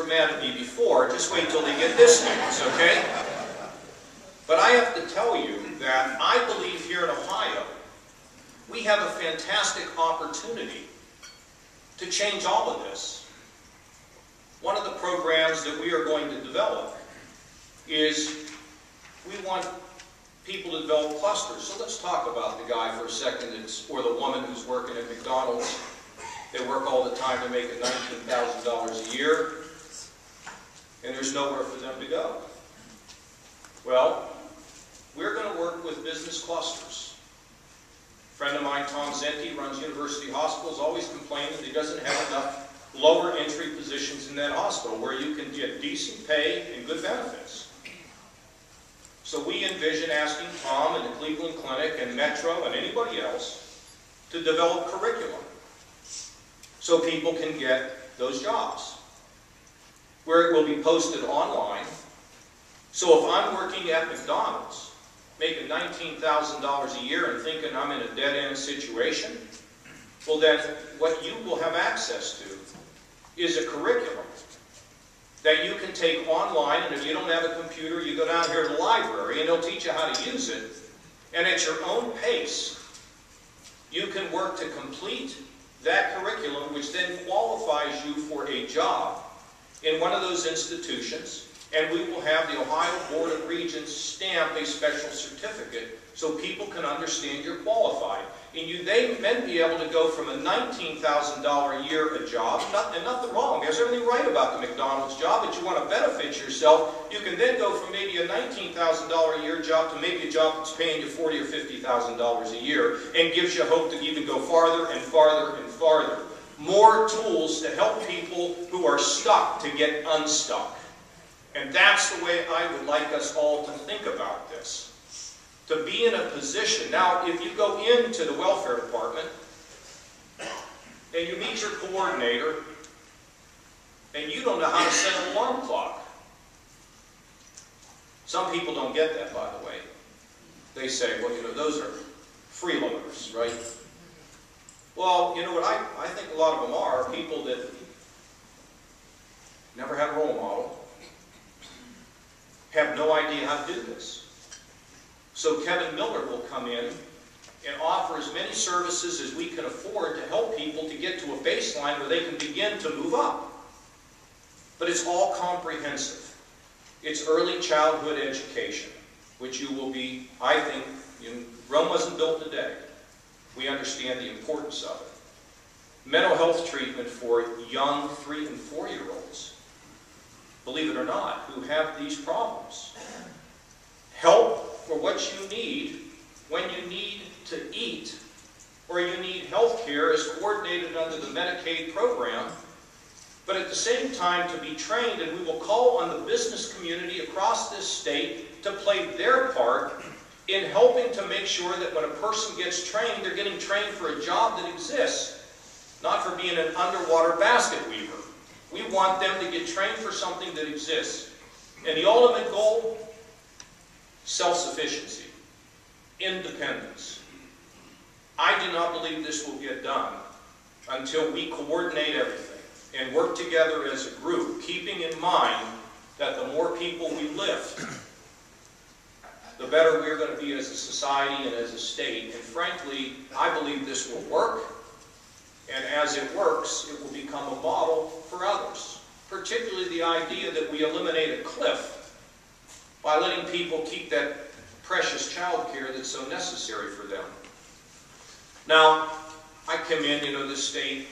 were mad at me before. Just wait till they get this news, okay? But I have to tell you that I believe here in Ohio, we have a fantastic opportunity to change all of this. One of the programs that we are going to develop is we want people to develop clusters. So let's talk about the guy for a second, or the woman who's working at McDonald's. They work all the time to make $19,000 a year, and there's nowhere for them to go. Well, we're going to work with business clusters. A friend of mine, Tom Zenti, runs University Hospital, is always complaining that he doesn't have enough lower entry positions in that hospital where you can get decent pay and good benefits. So we envision asking Tom and the Cleveland Clinic and Metro and anybody else to develop curriculum so people can get those jobs, where it will be posted online. So if I'm working at McDonald's, making $19,000 a year and thinking I'm in a dead-end situation, well then what you will have access to is a curriculum that you can take online, and if you don't have a computer, you go down here to the library and they'll teach you how to use it. And at your own pace, you can work to complete that curriculum, which then qualifies you for a job in one of those institutions, and we will have the Ohio Board of Regents stamp a special certificate so people can understand you're qualified. And you then be able to go from a $19,000 a year a job, and nothing wrong, there's everything right about the McDonald's job, but you want to benefit yourself, you can then go from maybe a $19,000 a year job to maybe a job that's paying you $40,000 or $50,000 a year, and gives you hope to even go farther and farther and farther. More tools to help people who are stuck to get unstuck. And that's the way I would like us all to think about this. To be in a position. Now, if you go into the welfare department and you meet your coordinator and you don't know how to set an alarm clock. Some people don't get that, by the way. They say, well, you know, those are freeloaders, right? Well, you know what I think a lot of them are people that never had a role model, have no idea how to do this. So Kevin Miller will come in and offer as many services as we can afford to help people to get to a baseline where they can begin to move up. But it's all comprehensive. It's early childhood education, which you will be, I think, Rome wasn't built today. We understand the importance of it. Mental health treatment for young 3- and 4-year-olds, believe it or not, who have these problems. Help for what you need when you need to eat or you need health care is coordinated under the Medicaid program, but at the same time to be trained, and we will call on the business community across this state to play their part in helping to make sure that when a person gets trained, they're getting trained for a job that exists, not for being an underwater basket weaver. We want them to get trained for something that exists. And the ultimate goal, self-sufficiency, independence. I do not believe this will get done until we coordinate everything and work together as a group, keeping in mind that the more people we lift, the better we're going to be as a society and as a state. And frankly, I believe this will work. And as it works, it will become a model for others. Particularly the idea that we eliminate a cliff by letting people keep that precious child care that's so necessary for them. Now, I come in, this state